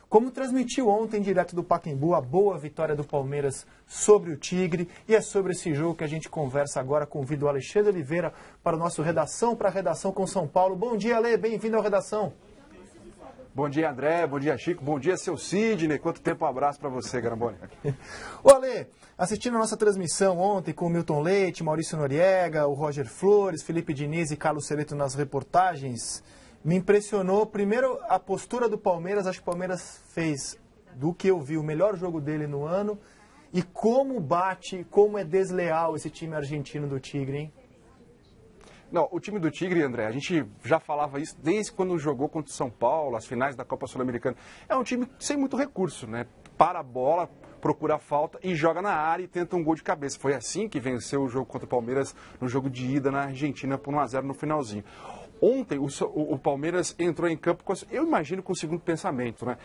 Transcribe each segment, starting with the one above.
como transmitiu ontem, direto do Pacaembu, a boa vitória do Palmeiras sobre o Tigre. E é sobre esse jogo que a gente conversa agora. Convido o Alexandre Oliveira para o nosso Redação, para a Redação com São Paulo. Bom dia, Ale, bem-vindo ao Redação. Bom dia, André. Bom dia, Chico. Bom dia, seu Sidney. Quanto tempo, um abraço para você, Garamboni. Ô, Ale, assistindo a nossa transmissão ontem com o Milton Leite, Maurício Noriega, o Roger Flores, Felipe Diniz e Carlos Celeto nas reportagens, me impressionou, primeiro, a postura do Palmeiras. Acho que o Palmeiras fez, do que eu vi, o melhor jogo dele no ano. E como bate, como é desleal esse time argentino do Tigre, hein? Não, o time do Tigre, André, a gente já falava isso desde quando jogou contra o São Paulo, as finais da Copa Sul-Americana. É um time sem muito recurso, né? Para a bola, procura a falta e joga na área e tenta um gol de cabeça. Foi assim que venceu o jogo contra o Palmeiras no jogo de ida na Argentina por 1-0 no finalzinho. Ontem o Palmeiras entrou em campo, eu imagino, com o segundo pensamento, né?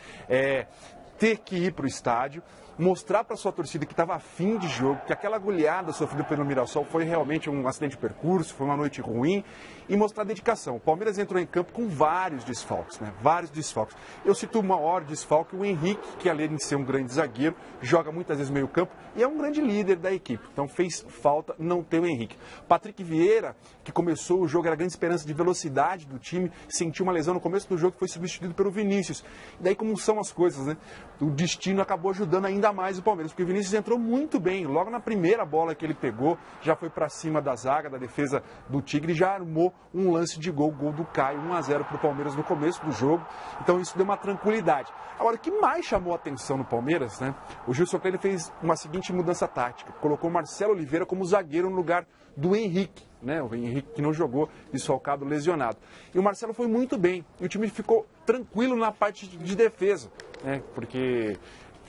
Ter que ir para o estádio, mostrar para a sua torcida que estava afim de jogo, que aquela goleada sofrida pelo Mirassol foi realmente um acidente de percurso, foi uma noite ruim, e mostrar dedicação. O Palmeiras entrou em campo com vários desfalques, né? Vários desfalques. Eu cito o maior desfalque, o Henrique, que além de ser um grande zagueiro, joga muitas vezes meio campo e é um grande líder da equipe. Então fez falta não ter o Henrique. Patrick Vieira, que começou o jogo, era a grande esperança de velocidade do time, sentiu uma lesão no começo do jogo, foi substituído pelo Vinícius. E daí como são as coisas, né? O destino acabou ajudando ainda mais o Palmeiras, porque o Vinícius entrou muito bem. Logo na primeira bola que ele pegou, já foi para cima da zaga, da defesa do Tigre, e já armou um lance de gol do Caio, 1-0 para o Palmeiras no começo do jogo. Então isso deu uma tranquilidade. Agora, o que mais chamou a atenção no Palmeiras, né? O Gilson Kleina fez uma seguinte mudança tática. Colocou o Marcelo Oliveira como zagueiro no lugar do Henrique, né? O Henrique que não jogou, desfalcado, lesionado. E o Marcelo foi muito bem. E o time ficou tranquilo na parte de defesa, né? Porque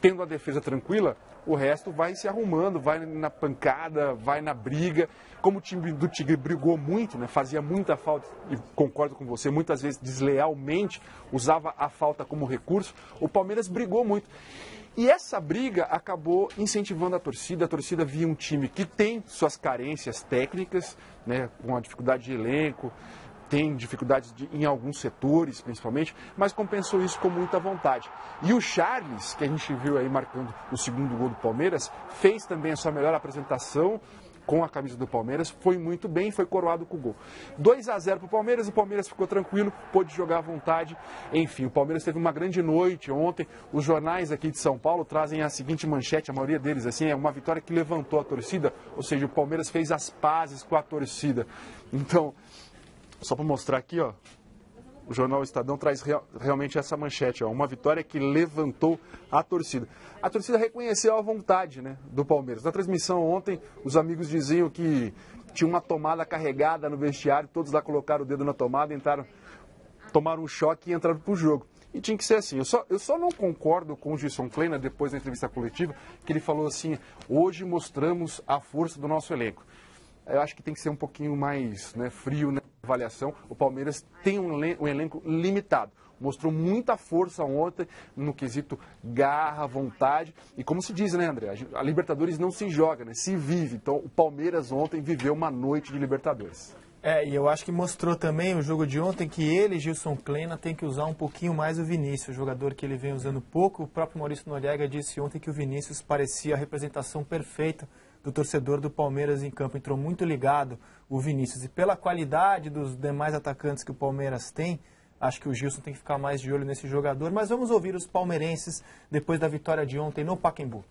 tendo a defesa tranquila, o resto vai se arrumando, vai na pancada, vai na briga. Como o time do Tigre brigou muito, né, fazia muita falta, e concordo com você, muitas vezes deslealmente, usava a falta como recurso, o Palmeiras brigou muito. E essa briga acabou incentivando a torcida via um time que tem suas carências técnicas, né, com a dificuldade de elenco, tem dificuldades em alguns setores, principalmente, mas compensou isso com muita vontade. E o Charles, que a gente viu aí marcando o segundo gol do Palmeiras, fez também a sua melhor apresentação com a camisa do Palmeiras, foi muito bem, foi coroado com o gol. 2-0 para o Palmeiras ficou tranquilo, pôde jogar à vontade. Enfim, o Palmeiras teve uma grande noite ontem. Os jornais aqui de São Paulo trazem a seguinte manchete, a maioria deles, assim, é uma vitória que levantou a torcida, ou seja, o Palmeiras fez as pazes com a torcida. Então, só para mostrar aqui, ó, o jornal Estadão traz realmente essa manchete, ó, uma vitória que levantou a torcida. A torcida reconheceu a vontade, né, do Palmeiras. Na transmissão ontem, os amigos diziam que tinha uma tomada carregada no vestiário, todos lá colocaram o dedo na tomada, tomaram um choque e entraram para o jogo. E tinha que ser assim. Eu só não concordo com o Gilson Kleina, depois da entrevista coletiva, que ele falou assim, hoje mostramos a força do nosso elenco. Eu acho que tem que ser um pouquinho mais, né, frio na avaliação. O Palmeiras tem um elenco limitado. Mostrou muita força ontem no quesito garra, vontade. E como se diz, né, André? A Libertadores não se joga, né? Se vive. Então o Palmeiras ontem viveu uma noite de Libertadores. E eu acho que mostrou também o jogo de ontem que ele, Gilson Kleina, tem que usar um pouquinho mais o Vinícius, o jogador que ele vem usando pouco. O próprio Maurício Noriega disse ontem que o Vinícius parecia a representação perfeita do torcedor do Palmeiras em campo. Entrou muito ligado o Vinícius. E pela qualidade dos demais atacantes que o Palmeiras tem, acho que o Gilson tem que ficar mais de olho nesse jogador. Mas vamos ouvir os palmeirenses depois da vitória de ontem no Pacaembu.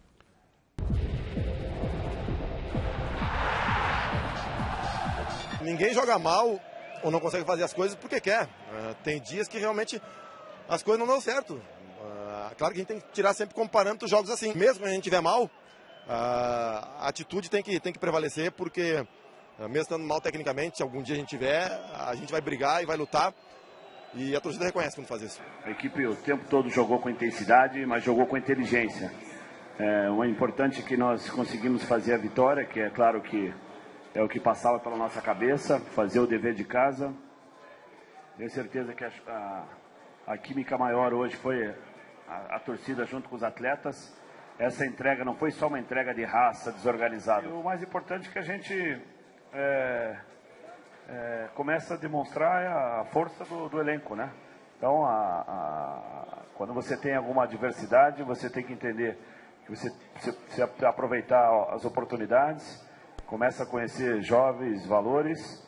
Ninguém joga mal ou não consegue fazer as coisas porque quer. Tem dias que realmente as coisas não dão certo. Claro que a gente tem que tirar sempre como parâmetro jogos assim. Mesmo que a gente estiver mal, a atitude tem que prevalecer, porque mesmo estando mal tecnicamente, se algum dia a gente tiver, a gente vai brigar e vai lutar. E a torcida reconhece quando faz isso. A equipe o tempo todo jogou com intensidade, mas jogou com inteligência. O importante é que nós conseguimos fazer a vitória, que é claro que é o que passava pela nossa cabeça, fazer o dever de casa. Tenho certeza que a química maior hoje foi a torcida junto com os atletas. Essa entrega não foi só uma entrega de raça desorganizada. E o mais importante é que a gente começa a demonstrar a força do elenco, né? Então, Quando você tem alguma adversidade, você tem que entender que você aproveitar as oportunidades, começa a conhecer jovens, valores,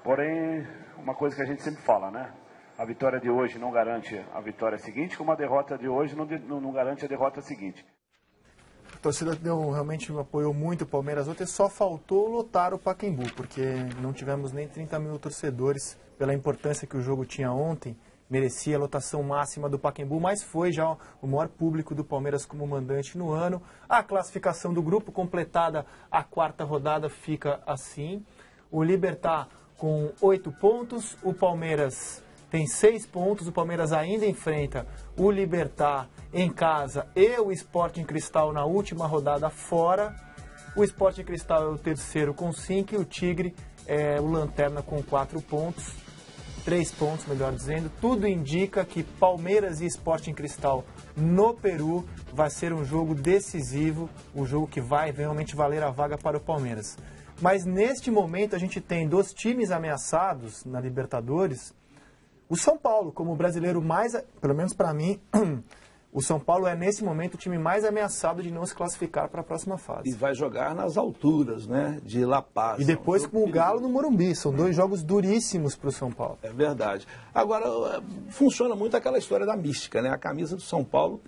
porém, uma coisa que a gente sempre fala, né? A vitória de hoje não garante a vitória seguinte, como a derrota de hoje não garante a derrota seguinte. A torcida realmente apoiou muito o Palmeiras ontem, só faltou lotar o Pacaembu, porque não tivemos nem 30 mil torcedores, pela importância que o jogo tinha ontem, merecia a lotação máxima do Pacaembu, mas foi já o maior público do Palmeiras como mandante no ano. A classificação do grupo, completada a 4ª rodada, fica assim. O Libertad com 8 pontos, o Palmeiras tem 6 pontos, o Palmeiras ainda enfrenta o Libertad em casa e o Sporting Cristal na última rodada fora. O Sporting Cristal é o terceiro com 5 e o Tigre é o lanterna com 4 pontos. 3 pontos, melhor dizendo. Tudo indica que Palmeiras e Sporting Cristal no Peru vai ser um jogo decisivo, um jogo que vai realmente valer a vaga para o Palmeiras. Mas neste momento a gente tem 2 times ameaçados na Libertadores. O São Paulo, como o brasileiro mais, pelo menos para mim, o São Paulo é nesse momento o time mais ameaçado de não se classificar para a próxima fase. E vai jogar nas alturas, né, de La Paz. E depois com o Galo no Morumbi. São 2 jogos duríssimos para o São Paulo. É verdade. Agora, funciona muito aquela história da mística, né? A camisa do São Paulo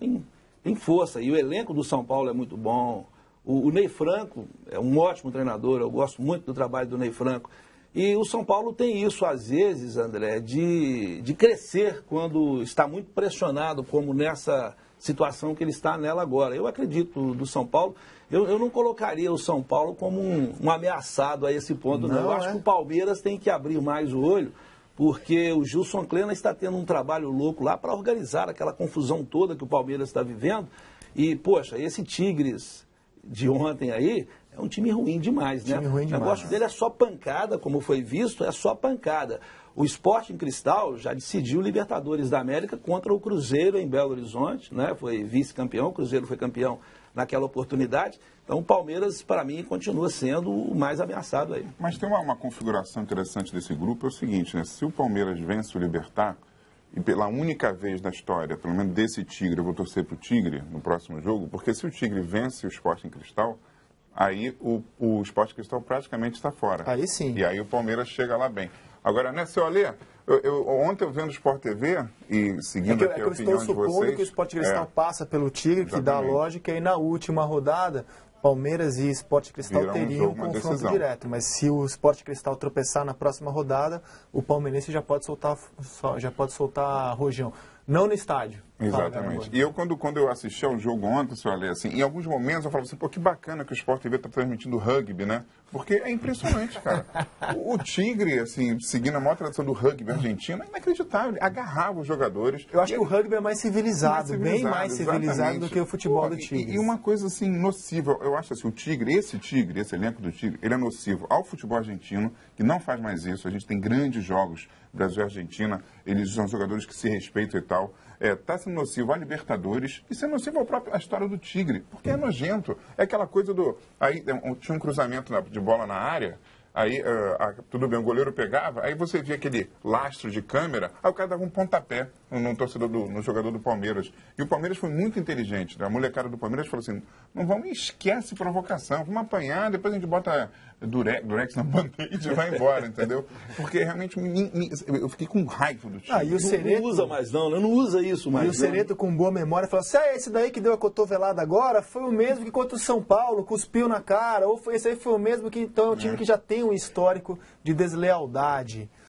tem força. E o elenco do São Paulo é muito bom. O Ney Franco é um ótimo treinador. Eu gosto muito do trabalho do Ney Franco. E o São Paulo tem isso, às vezes, André, de crescer quando está muito pressionado, como nessa situação que ele está nela agora. Eu acredito do São Paulo. Eu não colocaria o São Paulo como um ameaçado a esse ponto, não. Eu acho que o Palmeiras tem que abrir mais o olho, porque o Gilson Kleina está tendo um trabalho louco lá para organizar aquela confusão toda que o Palmeiras está vivendo. E, poxa, esse Tigres de ontem aí é um time ruim demais, né? O negócio dele é só pancada, como foi visto, é só pancada. O Sporting Cristal já decidiu o Libertadores da América contra o Cruzeiro em Belo Horizonte, né? Foi vice-campeão, o Cruzeiro foi campeão naquela oportunidade. Então o Palmeiras, para mim, continua sendo o mais ameaçado aí. Mas tem uma configuração interessante desse grupo, é o seguinte, né? Se o Palmeiras vence o Libertad, e pela única vez na história, pelo menos desse Tigre, eu vou torcer para o Tigre no próximo jogo, porque se o Tigre vence o Sporting Cristal, aí o Sporting Cristal praticamente está fora. Aí sim. E aí o Palmeiras chega lá bem. Agora, né, seu Alê, ontem eu vendo o Sport TV e seguindo aqui a opinião de vocês... eu estou supondo que o Sporting Cristal passa pelo Tigre, que dá lógica, e na última rodada, Palmeiras e Sporting Cristal teriam um confronto direto. Mas se o Sporting Cristal tropeçar na próxima rodada, o palmeirense já pode soltar rojão. Não no estádio. Exatamente. E eu, quando eu assisti ao jogo ontem, senhor Ale, assim, em alguns momentos eu falava assim, pô, que bacana que o Sport TV está transmitindo rugby, né? Porque é impressionante, cara. O Tigre, assim, seguindo a maior tradição do rugby argentino, é inacreditável. Ele agarrava os jogadores. Eu acho que o rugby é mais civilizado, bem mais civilizado do que o futebol do Tigre. E uma coisa, assim, nociva, eu acho assim, esse elenco do Tigre, ele é nocivo ao futebol argentino, que não faz mais isso. A gente tem grandes jogos, Brasil e Argentina, eles são jogadores que se respeitam e tal. Está sendo nocivo à Libertadores e sendo nocivo à história do Tigre, porque é nojento. É aquela coisa do... Aí tinha um cruzamento de bola na área, aí tudo bem, o goleiro pegava, aí você via aquele lastro de câmera, aí o cara dava um pontapé no jogador do Palmeiras. E o Palmeiras foi muito inteligente, né? A molecada do Palmeiras falou assim, não vamos, esquece provocação, vamos apanhar, depois a gente bota Durex na band-aid e vai embora, entendeu? Porque realmente eu fiquei com raiva do time. E o Cereto, não usa mais não usa isso mais. E o Cereto com boa memória falou assim, esse daí que deu a cotovelada agora foi o mesmo que contra o São Paulo, cuspiu na cara, ou esse aí foi o mesmo que então é um time que já tem um histórico de deslealdade.